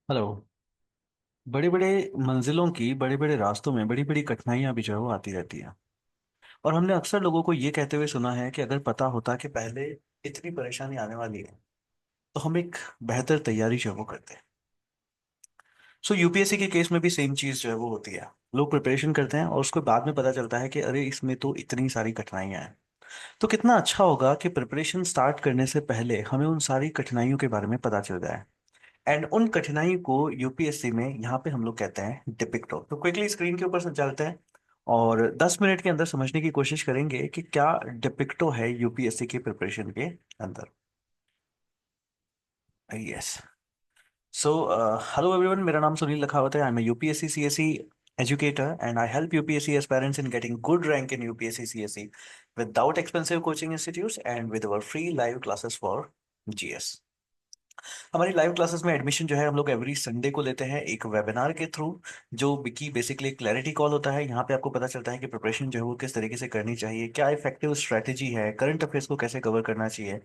Hello. बड़े बड़े मंजिलों की बड़े बड़े रास्तों में बड़ी बड़ी कठिनाइयां भी जो है वो आती रहती हैं। और हमने अक्सर लोगों को ये कहते हुए सुना है कि अगर पता होता कि पहले इतनी परेशानी आने वाली है तो हम एक बेहतर तैयारी जो है वो करते हैं। सो यूपीएससी के केस में भी सेम चीज जो है वो होती है। लोग प्रिपरेशन करते हैं और उसको बाद में पता चलता है कि अरे इसमें तो इतनी सारी कठिनाइयां हैं। तो कितना अच्छा होगा कि प्रिपरेशन स्टार्ट करने से पहले हमें उन सारी कठिनाइयों के बारे में पता चल जाए। एंड उन कठिनाई को यूपीएससी में यहाँ पे हम लोग कहते हैं डिपिक्टो। तो क्विकली स्क्रीन के ऊपर से चलते हैं और 10 मिनट के अंदर समझने की कोशिश करेंगे कि क्या डिपिक्टो है यूपीएससी की प्रिपरेशन के अंदर। यस। सो हेलो एवरीवन, मेरा नाम सुनील लखावत है। I am UPSC CSE educator and I help UPSC aspirants in getting good rank in UPSC CSE without expensive coaching institutes and with our free live classes for GS. हमारी live classes में admission जो है हम लोग every Sunday को लेते हैं एक वेबिनार के थ्रू, जो कि बेसिकली क्लैरिटी कॉल होता है। यहाँ पे आपको पता चलता है कि प्रिपरेशन जो है वो किस तरीके से करनी चाहिए, क्या इफेक्टिव स्ट्रेटेजी है, करंट अफेयर्स को कैसे कवर करना चाहिए,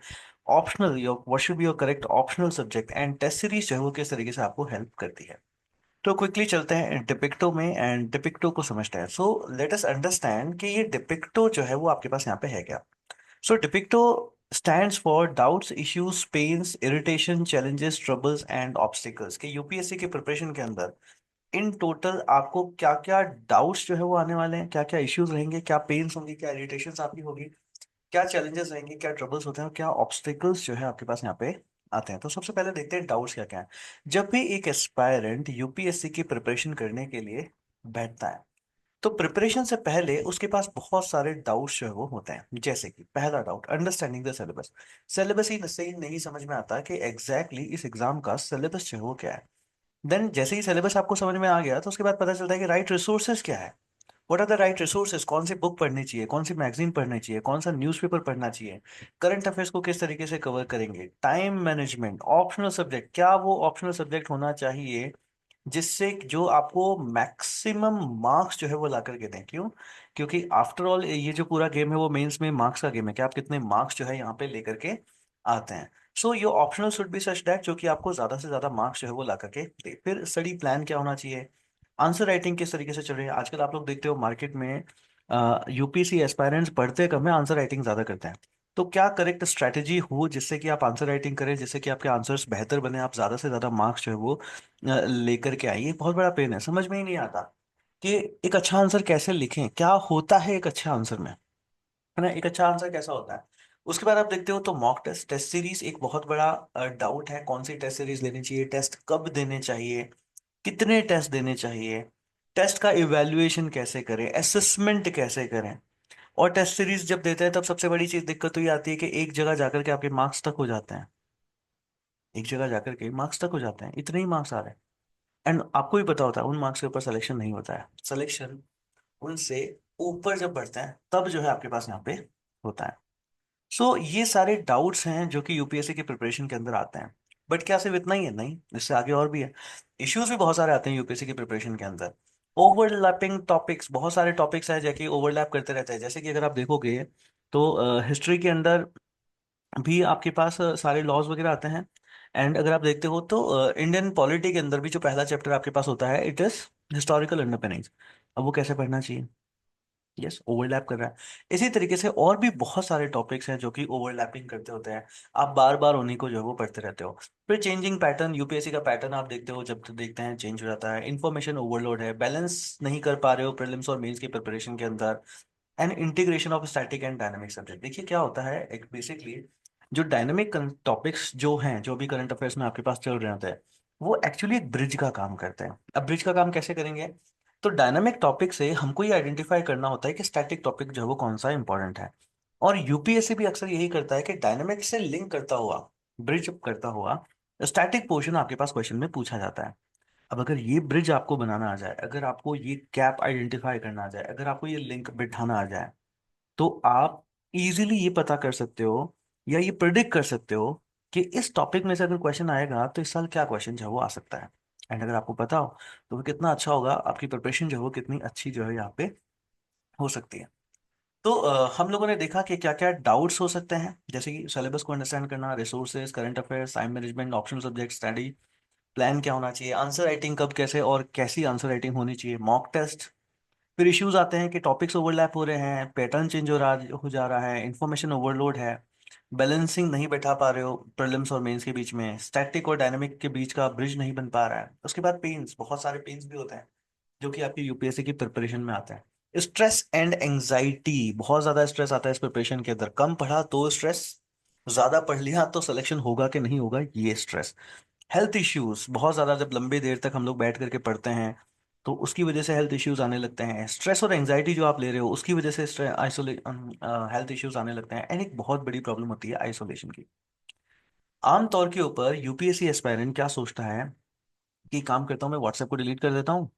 optional your what should be your correct optional subject and test series जो है वो किस तरीके से आपको हेल्प करती है। तो क्विकली चलते हैं डिपिक्टो में एंड डिपिक्टो को समझते हैं। सो लेट अस अंडरस्टैंड कि ये डिपिक्टो जो है वो आपके पास यहाँ पे है क्या। So Depicto stands for doubts, issues, pains, irritation, challenges, troubles and obstacles कि यूपीएससी के प्रिपरेशन के अंदर इन टोटल आपको क्या क्या डाउट्स जो है वो आने वाले हैं, क्या क्या इश्यूज रहेंगे, क्या पेन्स होंगी, क्या इरिटेशंस आपकी होगी, क्या चैलेंजेस रहेंगे, क्या ट्रबल्स होते हैं और क्या ऑब्स्टिकल्स जो है आपके पास यहाँ पे आते हैं। तो सबसे पहले देखते हैं डाउट्स क्या क्या है। जब भी एक एस्पायरेंट यूपीएससी की प्रिपरेशन करने के लिए बैठता है तो प्रिपरेशन से पहले उसके पास बहुत सारे डाउट्स जो है वो होते हैं। जैसे कि पहला doubt, understanding the syllabus. Syllabus ही से ही नहीं समझ में आता कि एग्जैक्टली इस एग्जाम का सिलेबस जो है वो क्या है। देन जैसे ही सिलेबस आपको समझ में आ गया तो उसके बाद पता चलता है कि राइट रिसोर्सेज क्या है। What are the right resources, कौन सी बुक पढ़नी चाहिए, कौन सी मैगजीन पढ़नी चाहिए, कौन सा न्यूज़पेपर पढ़ना चाहिए, करंट अफेयर्स को किस तरीके से कवर करेंगे, टाइम मैनेजमेंट, ऑप्शनल सब्जेक्ट, क्या वो ऑप्शनल सब्जेक्ट होना चाहिए जिससे जो आपको मैक्सिमम मार्क्स जो है वो ला करके दें। क्यों? क्योंकि आफ्टर ऑल ये जो पूरा गेम है वो मेंस में मार्क्स का गेम है कि आप कितने मार्क्स जो है यहाँ पे लेकर के आते हैं। So your optional should be such that जो कि आपको ज्यादा से ज्यादा मार्क्स जो है वो ला करके दे। फिर स्टडी प्लान क्या होना चाहिए, आंसर राइटिंग किस तरीके से चल रही है। आजकल आप लोग देखते हो मार्केट में यूपीसी एस्पायरेंट्स पढ़ते कम है, आंसर राइटिंग ज्यादा करते हैं। तो क्या करेक्ट स्ट्रैटेजी हो जिससे कि आप आंसर राइटिंग करें, जिससे कि आपके आंसर्स बेहतर बने, आप ज्यादा से ज्यादा मार्क्स जो है वो लेकर के आइए। बहुत बड़ा पेन है, समझ में ही नहीं आता कि एक अच्छा आंसर कैसे लिखें, क्या होता है एक अच्छा आंसर में, है ना, एक अच्छा आंसर कैसा होता है। उसके बाद आप देखते हो तो मॉक टेस्ट, टेस्ट सीरीज एक बहुत बड़ा डाउट है। कौन सी टेस्ट सीरीज लेनी चाहिए, टेस्ट कब देने चाहिए, कितने टेस्ट देने चाहिए, टेस्ट का इवैल्यूएशन कैसे करें, असेसमेंट कैसे करें। और टेस्ट सीरीज जब देते हैं तब सबसे बड़ी चीज दिक्कत तो ये आती है कि एक जगह जाकर के आपके मार्क्स तक हो जाते हैं, एक जगह जाकर के मार्क्स तक हो जाते हैं, इतने ही मार्क्स आ रहे हैं। एंड आपको भी पता होता है उन मार्क्स के ऊपर सिलेक्शन नहीं होता है। सिलेक्शन उनसे ऊपर जब बढ़ते हैं तब जो है आपके पास यहाँ पे होता है। सो ये सारे डाउट्स हैं जो कि यूपीएससी के प्रिपरेशन के अंदर आते हैं। बट क्या सिर्फ इतना ही है? नहीं, इससे आगे और भी है। इश्यूज भी बहुत सारे आते हैं यूपीएससी की प्रिपरेशन के अंदर। ओवरलैपिंग टॉपिक्स, बहुत सारे टॉपिक्स हैं जो कि ओवरलैप करते रहते हैं। जैसे कि अगर आप देखोगे तो हिस्ट्री के अंदर भी आपके पास सारे लॉज वगैरह आते हैं। एंड अगर आप देखते हो तो इंडियन पॉलिटी के अंदर भी जो पहला चैप्टर आपके पास होता है इट इज हिस्टोरिकल अंडरपिनिंग्स। अब वो कैसे पढ़ना चाहिए? यस, ओवरलैप कर रहा है। इसी तरीके से और भी बहुत सारे टॉपिक्स हैं जो कि ओवरलैपिंग करते होते हैं। आप बार बार उन्हीं को जो है वो पढ़ते रहते हो। फिर चेंजिंग पैटर्न, यूपीएससी का पैटर्न आप देखते हो, जब देखते हैं चेंज हो जाता है। इन्फॉर्मेशन ओवरलोड है, बैलेंस नहीं कर पा रहे हो प्रीलिम्स और मेंस की प्रिपरेशन के अंदर। And integration of static and dynamic subject. देखिए क्या होता है, एक बेसिकली जो डायनामिक टॉपिक्स जो हैं, जो भी करंट अफेयर्स में आपके पास चल रहे होते हैं, वो एक्चुअली एक ब्रिज का काम करते हैं। अब ब्रिज का काम कैसे करेंगे? तो डायनामिक टॉपिक से हमको ये आइडेंटिफाई करना होता है कि स्टैटिक टॉपिक जो है वो कौन सा इंपॉर्टेंट है। और यूपीएससी भी अक्सर यही करता है कि डायनामिक से लिंक करता हुआ, ब्रिज करता हुआ स्टैटिक पोर्शन आपके पास क्वेश्चन में पूछा जाता है। अब अगर ये ब्रिज आपको बनाना आ जाए, अगर आपको ये गैप आइडेंटिफाई करना आ जाए, अगर आपको ये लिंक बिठाना आ जाए, तो आप इजीली ये पता कर सकते हो या ये प्रिडिक्ट कर सकते हो कि इस टॉपिक में से अगर क्वेश्चन आएगा तो इस साल क्या क्वेश्चन जो है वो आ सकता है। एंड अगर आपको पता हो तो वो कितना अच्छा होगा, आपकी प्रिपरेशन जो है वो कितनी अच्छी जो है यहाँ पे हो सकती है। तो हम लोगों ने देखा कि क्या क्या डाउट्स हो सकते हैं, जैसे कि सिलेबस को अंडरस्टैंड करना, resources, current affairs, time management, optional subject study, plan क्या होना चाहिए, आंसर राइटिंग कब कैसे और कैसी आंसर राइटिंग होनी चाहिए, मॉक टेस्ट। फिर इश्यूज आते हैं कि टॉपिक्स ओवरलैप हो रहे हैं, पैटर्न चेंज हो जा रहा है, इंफॉर्मेशन ओवरलोड है, बैलेंसिंग नहीं बैठा पा रहे हो प्रीलिम्स और मेंस के बीच में, स्टैटिक और डायनामिक के बीच का ब्रिज नहीं बन पा रहा है। उसके बाद पेन्स, बहुत सारे पेन्स भी होते हैं जो कि आपकी यूपीएससी की प्रिपरेशन में आते हैं। स्ट्रेस एंड एंजाइटी, बहुत ज्यादा स्ट्रेस आता है इस प्रिपरेशन के अंदर, कम पढ़ा तो स्ट्रेस, ज्यादा पढ़ लिया तो सिलेक्शन होगा कि नहीं होगा ये स्ट्रेस। हेल्थ इश्यूज, बहुत ज्यादा जब लंबे देर तक हम लोग बैठ करके पढ़ते हैं तो उसकी वजह से हेल्थ इश्यूज आने लगते हैं। स्ट्रेस और एंजाइटी जो आप ले रहे हो उसकी वजह से हेल्थ इश्यूज आने लगते हैं। एंड एक बहुत बड़ी प्रॉब्लम होती है आइसोलेशन की। आमतौर के ऊपर यूपीएससी एस्पायरेंट क्या सोचता है कि काम करता हूँ मैं, व्हाट्सएप को डिलीट कर देता हूँ,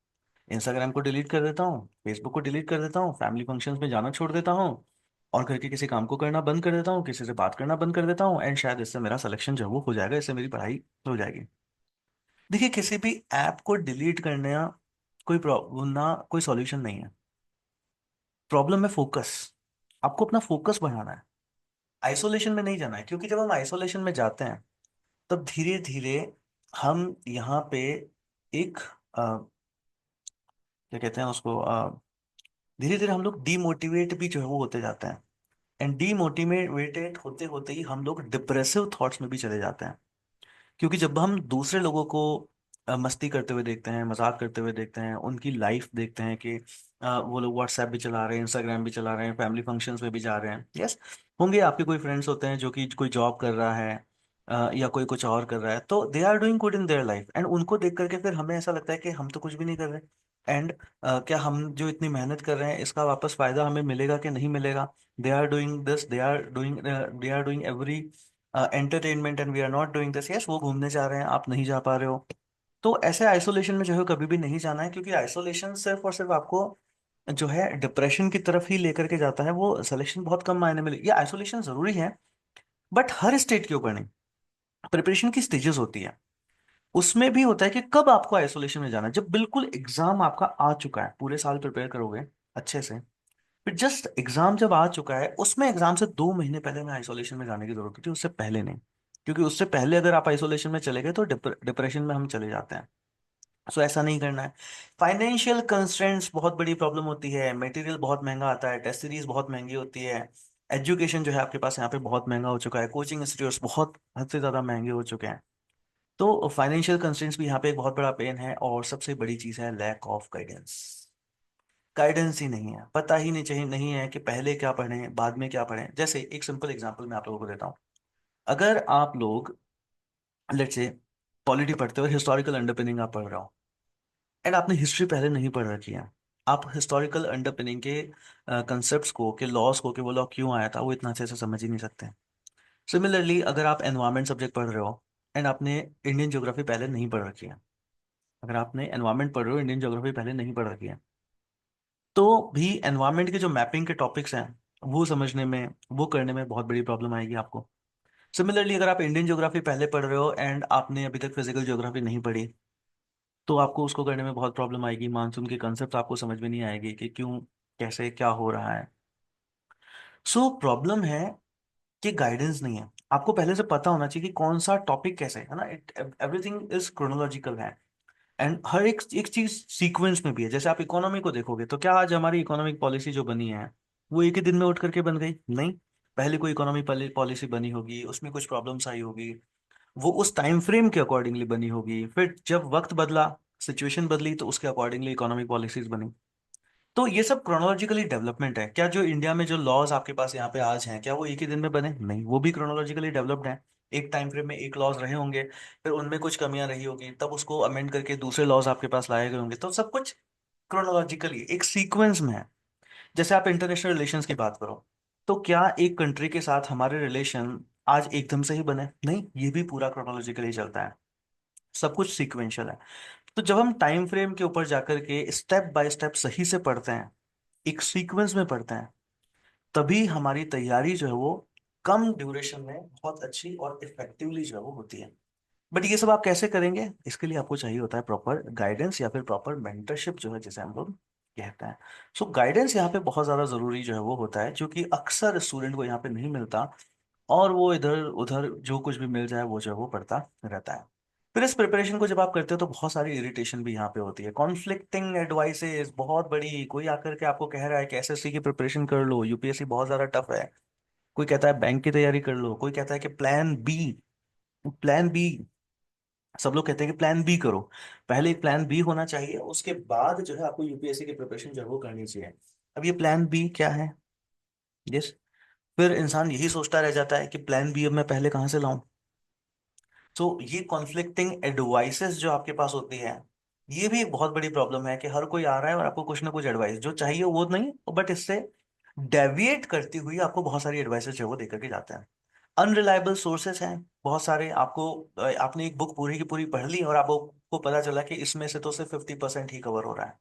इंस्टाग्राम को डिलीट कर देता हूँ, फेसबुक को डिलीट कर देता हूँ, फैमिली फंक्शंस में जाना छोड़ देता हूँ, और घर के किसी काम को करना बंद कर देता हूँ, किसी से बात करना बंद कर देता हूँ, एंड शायद इससे मेरा सिलेक्शन जो है वो हो जाएगा, इससे मेरी पढ़ाई हो जाएगी। देखिए, किसी भी ऐप को डिलीट करना कोई प्रॉब्लम ना, कोई सॉल्यूशन नहीं है। प्रॉब्लम है फोकस। आपको अपना फोकस बढ़ाना है, आइसोलेशन में नहीं जाना है, क्योंकि जब हम आइसोलेशन में जाते हैं तब धीरे धीरे हम यहाँ पे एक क्या कहते हैं उसको, धीरे धीरे हम लोग डीमोटिवेट भी जो है वो होते जाते हैं। एंड डीमोटिवेटेड होते होते ही हम लोग डिप्रेसिव थॉट्स में भी चले जाते हैं। क्योंकि जब हम दूसरे लोगों को मस्ती करते हुए देखते हैं, मजाक करते हुए देखते हैं, उनकी लाइफ देखते हैं कि वो लोग व्हाट्सएप भी चला रहे हैं, इंस्टाग्राम भी चला रहे हैं, फैमिली फंक्शंस में भी जा रहे हैं, यस, होंगे आपके कोई फ्रेंड्स होते हैं जो कि कोई जॉब कर रहा है, या कोई कुछ और कर रहा है, तो they are doing good in their life, and उनको देख करके फिर हमें ऐसा लगता है कि हम तो कुछ भी नहीं कर रहे। एंड क्या हम जो इतनी मेहनत कर रहे हैं इसका वापस फायदा हमें मिलेगा कि नहीं मिलेगा। They are doing this, they are doing every entertainment and we are not doing this, yes, वो घूमने जा रहे हैं, आप नहीं जा पा रहे हो। तो ऐसे आइसोलेशन में जो है कभी भी नहीं जाना है, क्योंकि आइसोलेशन सिर्फ और सिर्फ आपको जो है डिप्रेशन की तरफ ही लेकर के जाता है, वो सिलेक्शन बहुत कम मायने में ये आइसोलेशन जरूरी है, बट हर स्टेट के ऊपर नहीं। प्रिपरेशन की स्टेजेस होती है, उसमें भी होता है कि कब आपको आइसोलेशन में जाना है, जब बिल्कुल एग्जाम आपका आ चुका है, पूरे साल प्रिपेयर करोगे अच्छे से, फिर जस्ट एग्जाम जब आ चुका है, उसमें एग्जाम से 2 महीने पहले में आइसोलेशन में जाने की जरूरत होती है, उससे पहले नहीं। क्योंकि उससे पहले अगर आप आइसोलेशन में चले गए तो डिप्रेशन में हम चले जाते हैं। सो ऐसा नहीं करना है। फाइनेंशियल कंस्ट्रेंट्स बहुत बड़ी प्रॉब्लम होती है, मटेरियल बहुत महंगा आता है, टेस्ट सीरीज बहुत महंगी होती है, एजुकेशन जो है आपके पास यहाँ पे बहुत महंगा हो चुका है, कोचिंग इंस्टीट्यूट्स बहुत हद से ज़्यादा महंगे हो चुके हैं। तो फाइनेंशियल कंस्ट्रेंट्स भी यहाँ पे एक बहुत बड़ा पेन है, और सबसे बड़ी चीज़ है लैक ऑफ गाइडेंस। गाइडेंस ही नहीं है, पता ही नहीं चाहिए, नहीं है कि पहले क्या पढ़ें बाद में क्या पढ़ें। जैसे एक सिंपल एग्जांपल मैं आप लोगों को देता हूँ। अगर आप लोग लेट्स से पॉलिटी पढ़ते हो, हिस्टोरिकल अंडरपिनिंग आप पढ़ रहे हो, एंड आपने हिस्ट्री पहले नहीं पढ़ रखी है, आप हिस्टोरिकल अंडरपिनिंग के कंसेप्ट को, के लॉस को, कि वो लॉ क्यों आया था, वो इतना अच्छे से समझ ही नहीं सकते। सिमिलरली अगर आप एनवायरमेंट सब्जेक्ट पढ़ रहे हो एंड आपने इंडियन ज्योग्राफी पहले नहीं पढ़ रखी है, अगर आपने एनवायरमेंट पढ़ रहे हो, इंडियन ज्योग्राफी पहले नहीं पढ़ रखी है, तो भी एनवायरमेंट के जो मैपिंग के टॉपिक्स हैं वो समझने में, वो करने में बहुत बड़ी प्रॉब्लम आएगी आपको। सिमिलरली अगर आप इंडियन ज्योग्राफी पहले पढ़ रहे हो एंड आपने अभी तक फिजिकल ज्योग्राफी नहीं पढ़ी, तो आपको उसको करने में बहुत प्रॉब्लम आएगी, मानसून के कंसेप्ट आपको समझ में नहीं आएगी कि क्यों, कैसे, क्या हो रहा है। सो प्रॉब्लम है कि गाइडेंस नहीं है। आपको पहले से पता होना चाहिए कि कौन सा टॉपिक कैसे है ना, इट एवरीथिंग इज क्रोनोलॉजिकल है, एंड हर एक एक चीज सीक्वेंस में भी है। जैसे आप इकोनॉमी को देखोगे तो क्या आज हमारी इकोनॉमिक पॉलिसी जो बनी है वो एक ही दिन में उठ करके बन गई? नहीं, पहले कोई इकोनॉमी पॉलिसी बनी होगी, उसमें कुछ प्रॉब्लम्स आई होगी, वो उस टाइम फ्रेम के अकॉर्डिंगली बनी होगी, फिर जब वक्त बदला, सिचुएशन बदली, तो उसके अकॉर्डिंगली इकोनॉमिक पॉलिसीज बनी। तो ये सब क्रोनोलॉजिकली डेवलपमेंट है। क्या जो इंडिया में जो लॉज आपके पास यहाँ पे आज हैं, क्या वो एक ही दिन में बने? नहीं, वो भी क्रोनोलॉजिकली डेवलप्ड हैं। एक टाइम फ्रेम में एक लॉज रहे होंगे, फिर उनमें कुछ कमियां रही होगी, तब उसको अमेंड करके दूसरे लॉज आपके पास लाए गए होंगे। तो सब कुछ क्रोनोलॉजिकली एक सीक्वेंस में है। जैसे आप इंटरनेशनल रिलेशंस की बात करो, तो क्या एक कंट्री के साथ हमारे रिलेशन आज एकदम से ही बने? नहीं, ये भी पूरा क्रोनोलॉजिकली चलता है, सब कुछ सीक्वेंशियल है। तो जब हम टाइम फ्रेम के ऊपर जाकर के स्टेप बाय स्टेप सही से पढ़ते हैं, एक सीक्वेंस में पढ़ते हैं, तभी हमारी तैयारी जो है वो कम ड्यूरेशन में बहुत अच्छी और इफेक्टिवली जो है वो होती है। बट ये सब आप कैसे करेंगे? इसके लिए आपको चाहिए होता है प्रॉपर गाइडेंस या फिर प्रॉपर मेंटरशिप जो है, जिसे हम लोग कहते हैं। सो गाइडेंस यहाँ पे बहुत ज़्यादा ज़रूरी जो है वो होता है, जो कि अक्सर स्टूडेंट को यहाँ पे नहीं मिलता, और वो इधर उधर जो कुछ भी मिल जाए वो जो है वो पढ़ता रहता है। फिर इस प्रिपरेशन को जब आप करते हो तो बहुत सारी इरिटेशन भी यहाँ पे होती है, कॉन्फ्लिक्टिंग एडवाइसेस बहुत बड़ी, कोई आकर के आपको कह रहा है कि एसएससी की प्रिपरेशन कर लो, यूपीएससी बहुत ज्यादा टफ है। कोई कहता है बैंक की तैयारी कर लो, कोई कहता है कि प्लान बी, प्लान बी, सब लोग कहते हैं कि प्लान बी करो। पहले एक प्लान बी होना चाहिए, उसके बाद जो है आपको यूपीएससी की प्रिपरेशन जो है वो करनी चाहिए। अब ये प्लान बी क्या है? यस। फिर इंसान यही सोचता रह जाता है कि प्लान बी अब मैं पहले कहाँ से लाऊं। तो ये कॉन्फ्लिक्टिंग एडवाइसेस जो आपके पास होती है, ये भी एक बहुत बड़ी प्रॉब्लम है कि हर कोई आ रहा है और आपको कुछ ना कुछ एडवाइस जो चाहिए वो नहीं, बट इससे डेविएट करती हुई आपको बहुत सारी एडवाइसेस जो है वो देकर के जाते हैं। अनरिलायबल सोर्सेस हैं बहुत सारे, आपको आपने एक बुक पूरी की पूरी पढ़ ली और आपको पता चला कि इसमें से तो सिर्फ 50% ही कवर हो रहा है,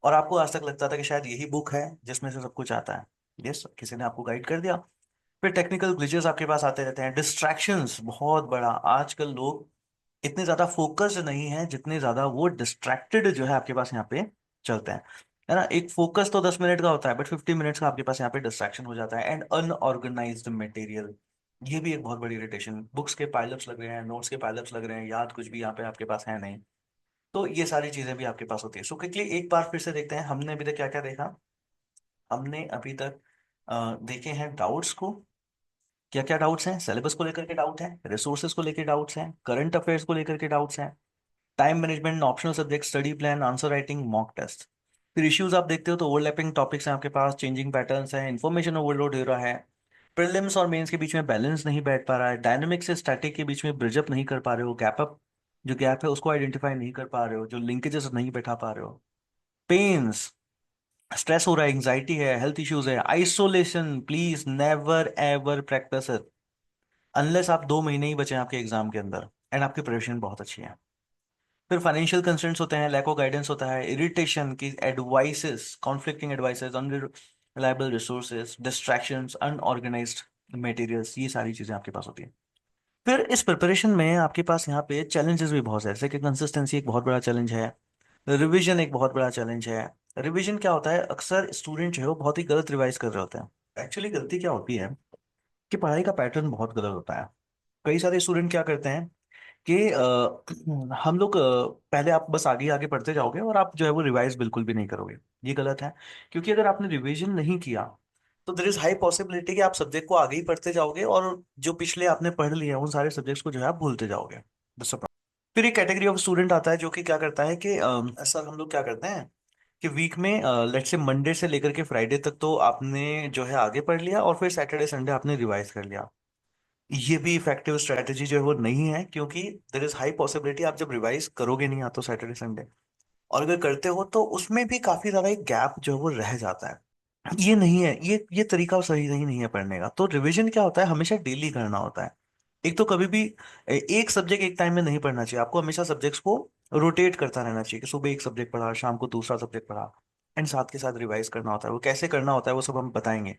और आपको आज तक लगता था कि शायद यही बुक है जिसमें से सब कुछ आता है। यस, किसी ने आपको गाइड कर दिया। फिर टेक्निकल ग्लिचेस आपके पास आते रहते हैं, डिस्ट्रैक्शंस बहुत बड़ा, आजकल लोग इतने ज्यादा फोकस्ड नहीं है जितने ज्यादा वो डिस्ट्रैक्टेड जो है आपके पास यहाँ पे चलते हैं। है ना, एक फोकस तो 10 मिनट का होता है बट 50 मिनट्स का आपके पास यहाँ पे डिस्ट्रैक्शन हो जाता है। एंड अनऑर्गेनाइज्ड मटेरियल, ये भी एक बहुत बड़ी इरिटेशन, बुक्स के पाइलअप्स लग रहे हैं, नोट्स के पाइलअप्स लग रहे हैं, याद कुछ भी यहाँ पे आपके पास है नहीं। तो ये सारी चीजें भी आपके पास होती है। सो क्विकली एक बार फिर से देखते हैं हमने अभी तक क्या क्या देखा। हमने अभी तक देखे हैं डाउट्स को, क्या क्या डाउट्स हैं, सिलेबस को लेकर के डाउट है, रिसोर्सेज को लेकर डाउट्स हैं, करंट अफेयर्स को लेकर के डाउट्स हैं, time management, optional subject, study plan, answer writing, mock test. फिर इश्यूज आप देखते हो तो ओवरलैपिंग टॉपिक्स हैं आपके पास, चेंजिंग पैटर्न्स हैं, इन्फॉर्मेशन ओवरलोड हो रहा है, प्रीलिम्स और मेंस के बीच में बैलेंस नहीं बैठ पा रहा है, डायनेमिक से स्टैटिक के बीच में ब्रिज अप नहीं कर पा रहे हो, गैप अप जो गैप है उसको आइडेंटिफाई नहीं कर पा रहे हो, जो लिंकेजेस नहीं बैठा पा रहे हो, पेन्स, स्ट्रेस हो रहा है, एंग्जाइटी है, हेल्थ इश्यूज है, isolation, please never ever practice it unless आप 2 महीने ही बचे हैं आपके एग्जाम के अंदर एंड आपकी प्रिपरेशन बहुत अच्छी है। फिर फाइनेंशियल कंस्ट्रेंट्स होते हैं, लैक ऑफ गाइडेंस होता है, इरिटेशन की advices, conflicting advices, unreliable resources, distractions, unorganised materials, ये सारी चीजें आपके पास होती हैं। फिर इस प्रिपरेशन में आपके पास यहाँ पे चैलेंजेस भी बहुत है, जैसे कि कंसिस्टेंसी एक बहुत बड़ा चैलेंज है, रिवीजन एक बहुत बड़ा चैलेंज है। रिवीजन क्या होता है, अक्सर स्टूडेंट जो है वो बहुत ही गलत रिवाइज कर रहे होते हैं। एक्चुअली गलती क्या होती है कि पढ़ाई का पैटर्न बहुत गलत होता है। कई सारे स्टूडेंट क्या करते हैं कि हम लोग पहले आप बस आगे आगे पढ़ते जाओगे और आप जो है वो रिवाइज बिल्कुल भी नहीं करोगे। ये गलत है, क्योंकि अगर आपने रिवीजन नहीं किया तो देर इज हाई पॉसिबिलिटी कि आप सब्जेक्ट को आगे ही पढ़ते जाओगे और जो पिछले आपने पढ़ लिए हैं उन सारे सब्जेक्ट्स को जो है आप भूलते जाओगे। That's the problem। फिर एक कैटेगरी ऑफ स्टूडेंट आता है जो कि क्या करता है कि सर हम लोग क्या करते हैं कि वीक में लेट्स से मंडे से लेकर के फ्राइडे तक तो आपने जो है आगे पढ़ लिया और फिर सैटरडे संडे आपने रिवाइज कर लिया। ये भी इफेक्टिव स्ट्रेटेजी जो है वो नहीं है, क्योंकि देर इज हाई पॉसिबिलिटी आप जब रिवाइज करोगे नहीं या तो सैटरडे संडे, और अगर करते हो तो उसमें भी काफी ज्यादा एक गैप जो है वो रह जाता है। ये नहीं है, ये तरीका सही नहीं है पढ़ने का। तो रिवीजन क्या होता है, हमेशा डेली करना होता है। एक तो कभी भी एक सब्जेक्ट एक टाइम में नहीं पढ़ना चाहिए, आपको हमेशा सब्जेक्ट्स को रोटेट करता रहना चाहिए कि सुबह एक सब्जेक्ट पढ़ा, शाम को दूसरा सब्जेक्ट पढ़ा, एंड साथ के साथ रिवाइज करना होता है। वो कैसे करना होता है वो सब हम बताएंगे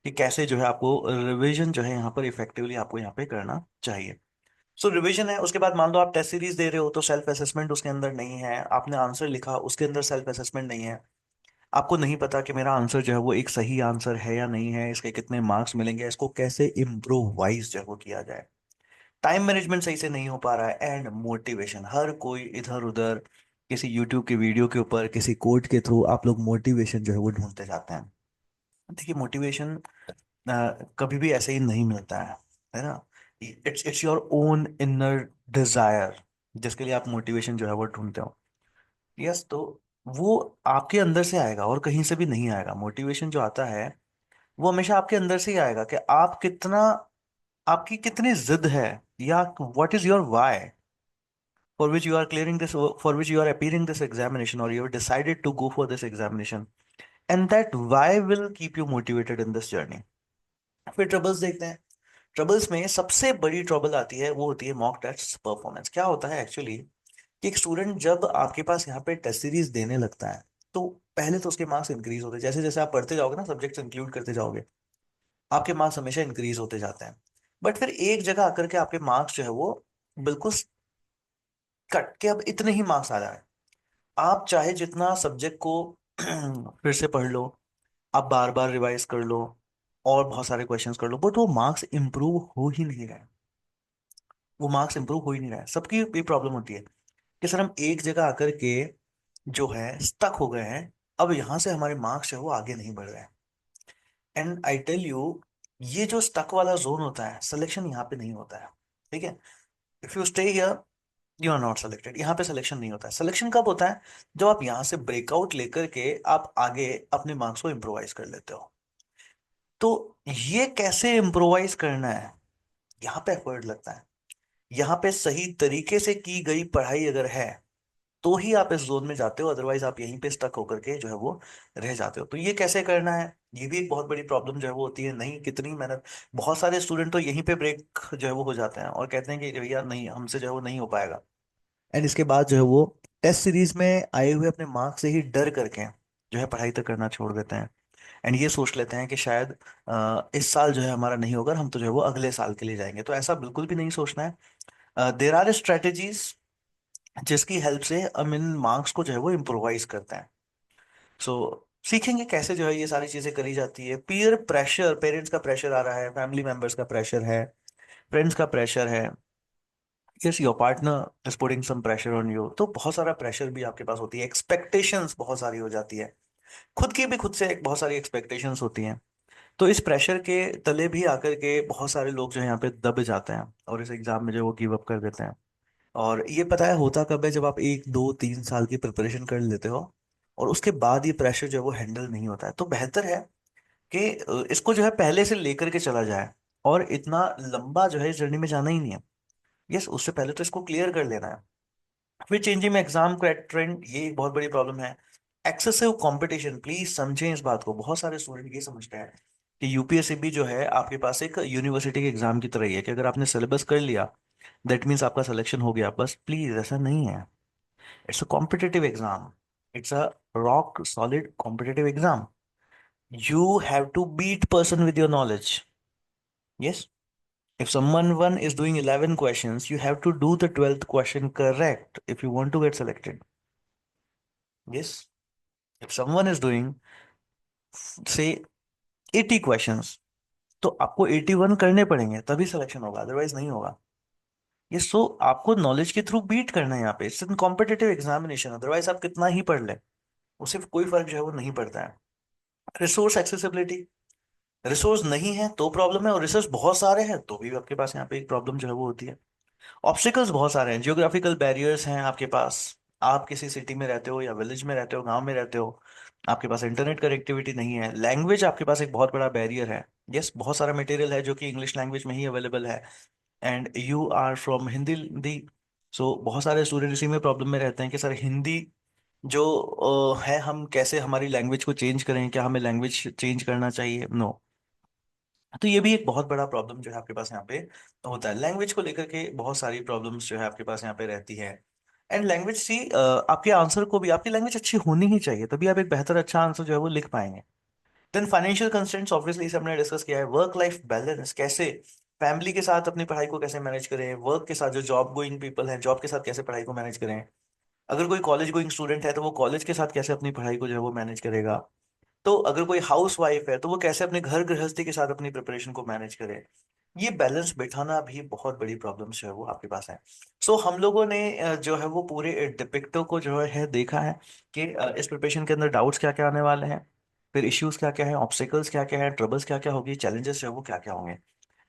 कि कैसे जो है आपको रिवीजन जो है यहाँ पर इफेक्टिवली आपको यहाँ पे करना चाहिए। सो रिवीजन है, उसके बाद मान लो आप टेस्ट सीरीज दे रहे हो तो सेल्फ असेसमेंट उसके अंदर नहीं है, आपने आंसर लिखा उसके अंदर सेल्फ असेसमेंट नहीं है, आपको नहीं पता कि मेरा आंसर जो है वो एक सही आंसर है या नहीं है, इसके कितने मार्क्स मिलेंगे, इसको कैसे इम्प्रोवाइज जो है वो किया जाए। टाइम मैनेजमेंट सही से नहीं हो पा रहा है, एंड मोटिवेशन, हर कोई इधर उधर किसी यूट्यूब के वीडियो के ऊपर किसी कोड के थ्रू आप लोग मोटिवेशन जो है वो ढूंढते जाते हैं। देखिए मोटिवेशन कभी भी ऐसे ही नहीं मिलता है ना। It's your own inner desire जिसके लिए आप मोटिवेशन जो है वो ढूंढते हो। यस, तो वो आपके अंदर से आएगा और कहीं से भी नहीं आएगा। मोटिवेशन जो आता है वो हमेशा आपके अंदर से ही आएगा कि आप कितना, आपकी कितनी जिद है, या what is your why for which you are clearing this, for which you are appearing this examination, और you decided to go for this examination, and that why will keep you motivated in this journey. फिर troubles देखते हैं। Troubles में सबसे बड़ी trouble आती है, वो होती है मॉक टेस्ट परफॉर्मेंस। क्या होता है एक्चुअली कि एक स्टूडेंट जब आपके पास यहाँ पे टेस्ट सीरीज देने लगता है तो पहले तो उसके मार्क्स इंक्रीज होते हैं, जैसे जैसे आप पढ़ते जाओगे ना, सब्जेक्ट्स इंक्लूड करते जाओगे, आपके मार्क्स हमेशा इंक्रीज होते जाते हैं। बट फिर एक जगह आकर के आपके मार्क्स जो है वो बिल्कुल कट के अब इतने ही मार्क्स आ जाए, आप चाहे जितना सब्जेक्ट को फिर से पढ़ लो, आप बार बार रिवाइज कर लो और बहुत सारे क्वेश्चंस कर लो, बट वो मार्क्स इंप्रूव हो ही नहीं रहे। वो मार्क्स इंप्रूव हो ही नहीं रहा है। सबकी ये प्रॉब्लम होती है कि सर हम एक जगह आकर के जो है स्टक हो गए हैं, अब यहां से हमारे मार्क्स जो है वो आगे नहीं बढ़ रहे हैं। एंड आई टेल यू, ये जो स्टक वाला जोन होता है, सिलेक्शन यहाँ पे नहीं होता है। ठीक है, if you stay here you are not selected. यहाँ पे सिलेक्शन नहीं होता है। सिलेक्शन कब होता है? जब आप यहाँ से ब्रेकआउट लेकर के आप आगे अपने मार्क्स को इम्प्रोवाइज कर लेते हो। तो ये कैसे इम्प्रोवाइज करना है, यहाँ पे एफर्ट लगता है। यहाँ पे सही तरीके से की गई पढ़ाई अगर है तो ही आप इस जोन में जाते हो, अदरवाइज आप यहीं पे स्टक होकर के जो है वो रह जाते हो। तो ये कैसे करना है, ये भी एक बहुत बड़ी प्रॉब्लम जो है वो होती है। नहीं, कितनी मेहनत, बहुत सारे स्टूडेंट तो यहीं पे ब्रेक जो है वो हो जाते हैं और कहते हैं कि भैया नहीं, हमसे जो है वो नहीं हो पाएगा। एंड इसके बाद जो है वो टेस्ट सीरीज में आए हुए अपने मार्क्स से ही डर करके जो है पढ़ाई तक करना छोड़ देते हैं। एंड ये सोच लेते हैं कि शायद इस साल जो है हमारा नहीं होगा, हम तो जो है वो अगले साल के लिए जाएंगे। तो ऐसा बिल्कुल भी नहीं सोचना है। देर आर स्ट्रेटेजीज जिसकी हेल्प से हम इन मार्क्स को जो है वो इम्प्रोवाइज करते हैं। सो सीखेंगे कैसे जो है ये सारी चीजें करी जाती है। पीयर प्रेशर, पेरेंट्स का प्रेशर आ रहा है, फैमिली मेंबर्स का प्रेशर है, फ्रेंड्स का प्रेशर है, yes your partner is putting some pressure on you. तो बहुत सारा प्रेशर भी आपके पास होती है, एक्सपेक्टेशंस बहुत सारी हो जाती है, खुद की भी खुद से बहुत सारी एक्सपेक्टेशंस होती हैं। तो इस प्रेशर के तले भी आकर के बहुत सारे लोग जो है यहाँ पे दब जाते हैं और इस एग्जाम में जो है वो गिव अप कर देते हैं। और ये पता है होता कब है, जब आप 1 2 3 साल की प्रिपरेशन कर लेते हो और उसके बाद ये प्रेशर जो है वो हैंडल नहीं होता है। तो बेहतर है कि इसको जो है पहले से लेकर के चला जाए, और इतना लंबा जो है इस जर्नी में जाना ही नहीं है। यस, उससे पहले तो इसको क्लियर कर लेना है। फिर चेंजिंग में एग्जाम ट्रेंड, ये एक बहुत बड़ी प्रॉब्लम है। एक्सेसिव कंपटीशन, प्लीज समझें इस बात को। बहुत सारे स्टूडेंट ये समझते हैं कि यूपीएससी भी जो है आपके पास एक यूनिवर्सिटी के एग्जाम की तरह ही है, कि अगर आपने सिलेबस कर लिया दैट मीन्स आपका सिलेक्शन हो गया। बस प्लीज ऐसा नहीं है। It's a competitive exam, it's a rock solid competitive exam. You have to beat person with your knowledge. Yes, if someone one is doing 11 questions, you have to do the 12th question correct if you want to get selected. Yes, if someone is doing say 80 questions, तो आपको 81 करने पड़ेंगे तभी selection होगा, otherwise नहीं होगा। ये सो आपको नॉलेज के थ्रू बीट करना है यहाँ पे। It's an competitive examination, otherwise आप कितना ही पढ़ लें उससे कोई फर्क जो है वो नहीं पड़ता है। रिसोर्स एक्सेसिबिलिटी, रिसोर्स नहीं है तो प्रॉब्लम है, और रिसोर्स बहुत सारे हैं तो भी आपके पास यहाँ पे एक प्रॉब्लम जो है वो होती है। ऑब्स्टिकल्स बहुत सारे हैं, जियोग्राफिकल बैरियर्स हैं आपके पास। आप किसी सिटी में रहते हो या विलेज में रहते हो, गांव में रहते हो, आपके पास इंटरनेट कनेक्टिविटी नहीं है। लैंग्वेज आपके पास एक बहुत बड़ा बैरियर है। यस, बहुत सारा मटेरियल है जो कि इंग्लिश लैंग्वेज में ही अवेलेबल है, and you are from Hindi Hindi. So बहुत सारे स्टूडेंट इसी में प्रॉब्लम में रहते हैं कि सर हिंदी जो है, हम कैसे हमारी लैंग्वेज को चेंज करें, क्या हमें लैंग्वेज चेंज करना चाहिए? नो। तो ये भी एक बहुत बड़ा प्रॉब्लम जो है आपके पास यहाँ पे होता है। लैंग्वेज को लेकर के बहुत सारी प्रॉब्लम्स जो है आपके पास यहाँ पे रहती है। एंड लैंग्वेज सी, आपके आंसर को भी, आपकी लैंग्वेज अच्छी होनी ही चाहिए, तभी आप एक बेहतर अच्छा आंसर जो है वो लिख पाएंगे। देन फाइनेंशियल कंस्ट्रेंट्स, ऑब्वियसली इसे हमने डिस्कस किया है। वर्क लाइफ बैलेंस, कैसे फैमिली के साथ अपनी पढ़ाई को कैसे मैनेज करें, वर्क के साथ जो जॉब गोइंग पीपल हैं, जॉब के साथ कैसे पढ़ाई को मैनेज करें। अगर कोई कॉलेज गोइंग स्टूडेंट है तो वो कॉलेज के साथ कैसे अपनी पढ़ाई को जो है वो मैनेज करेगा। तो अगर कोई हाउस वाइफ है तो वो कैसे अपने घर गृहस्थी के साथ अपनी प्रिपरेशन को मैनेज करे। ये बैलेंस बैठाना भी बहुत बड़ी प्रॉब्लम जो है वो आपके पास है। सो हम लोगों ने जो है वो पूरे डिपिक्टो को जो है देखा है कि इस प्रिपरेशन के अंदर डाउट्स क्या क्या आने वाले हैं, फिर इश्यूज क्या क्या है, ऑब्स्टिकल्स क्या क्या है, ट्रबल्स क्या क्या होगी, चैलेंजेस जो है वो क्या क्या होंगे।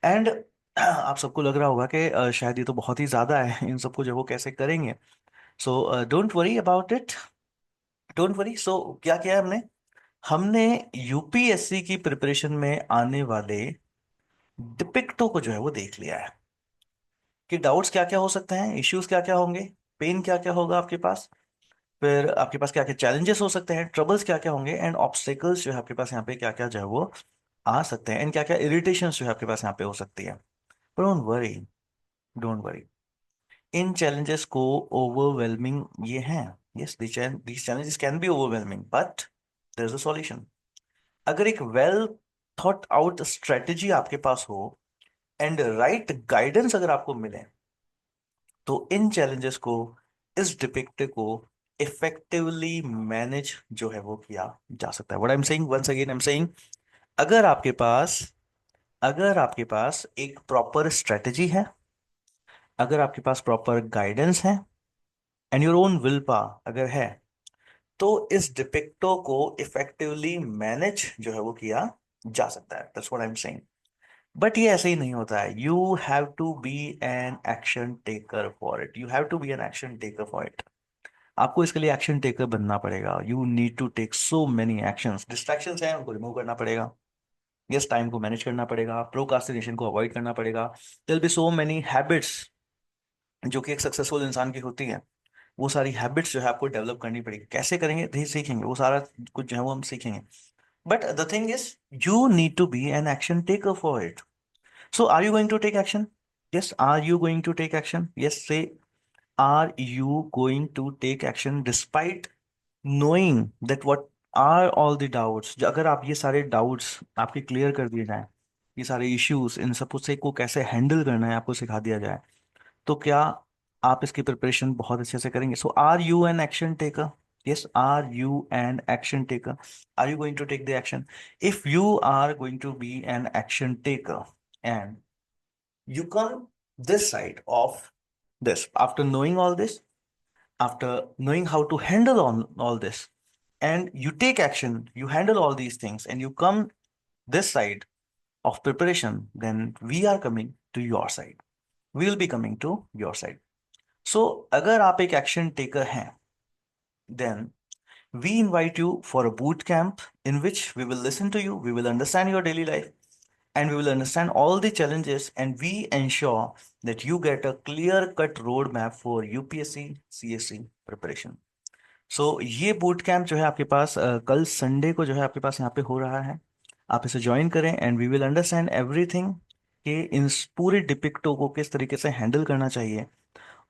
एंड आप सबको लग रहा होगा कि शायद ये तो बहुत ही ज्यादा है, इन सबको जो है वो कैसे करेंगे। So don't worry about it, don't worry. So क्या किया है हमने, हमने यूपीएससी की प्रिपरेशन में आने वाले डिपिक्टो को जो है वो देख लिया है कि डाउट्स क्या क्या हो सकते हैं, इश्यूज क्या क्या होंगे, पेन क्या क्या होगा आपके पास, फिर आपके पास क्या क्या चैलेंजेस हो सकते हैं, ट्रबल्स क्या क्या होंगे, एंड ऑब्स्टेकल्स जो है आपके पास यहाँ पे क्या क्या जो है वो आ सकते हैं, एंड क्या क्या इरिटेशंस जो है आपके पास यहाँ पे हो सकती है। पर डोंट वरी, डोंट वरी, इन चैलेंजेस को ओवरवेलमिंग ये हैं। Yes, these challenges can be overwhelming but there is a solution. अगर एक वेल थॉट आउट स्ट्रेटेजी आपके पास हो एंड राइट गाइडेंस अगर आपको मिले, तो इन चैलेंजेस को, इस डिपिक्ट को इफेक्टिवली मैनेज जो है वो किया जा सकता है। What I am saying, once again I am saying, अगर आपके पास अगर आपके पास एक प्रॉपर स्ट्रेटेजी है, अगर आपके पास प्रॉपर गाइडेंस है and your own will power अगर है, तो इस डिपिक्टो को इफेक्टिवली मैनेज जो है वो किया जा सकता है। That's what I am saying. But ये ऐसे ही नहीं होता है। You have to be an action taker for it, you have to be an action taker for it. आपको इसके लिए एक्शन टेकर बनना पड़ेगा। You need to take so many actions. Distractions हैं उनको रिमूव करना पड़ेगा। यस, टाइम को मैनेज करना पड़ेगा, प्रोकास्टिनेशन को अवॉइड करना पड़ेगा। There be so many habits जो कि एक सक्सेसफुल इंसान की होती है। वो सारी हैबिट्स जो है आपको डेवलप करनी पड़ेगी। कैसे करेंगे, धीरे सीखेंगे, वो सारा कुछ जो है वो हम सीखेंगे। But the thing is, you need to be an action taker for it. So are you going to take action? Yes, are you going to take action? Yes, say, are you going to take action despite knowing that what are all the doubts? अगर आप ये सारे doubts आपके clear कर दिए जाएं, ये सारे issues, इन सब से को कैसे handle करना है आपको सिखा दिया जाए, तो क्या आप इसकी प्रिपरेशन बहुत अच्छे से करेंगे? So are you an action taker? Yes, are you an action taker? Are you going to take the action? If you are going to be an action taker and you come this side of this after knowing all this, after knowing how to handle on all this, and you take action, you handle all these things, and you come this side of preparation, then we are coming to your side. We will be coming to your side. So अगर आप एक action taker हैं, then we invite you for a boot camp in which we will listen to you, we will understand your daily life, and we will understand all the challenges, and we ensure that you get a clear cut roadmap for UPSC CSC preparation. So ये boot camp जो है आपके पास कल Sunday को जो है आपके पास यहाँ पे हो रहा है। आप इसे ज्वाइन करें and we will understand everything कि इन पूरे डिपिक्टो को किस तरीके से हैंडल करना चाहिए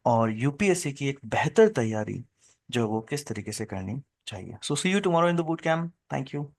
और यूपीएससी की एक बेहतर तैयारी जो है वो किस तरीके से करनी चाहिए। So see you tomorrow in the boot camp. Thank you.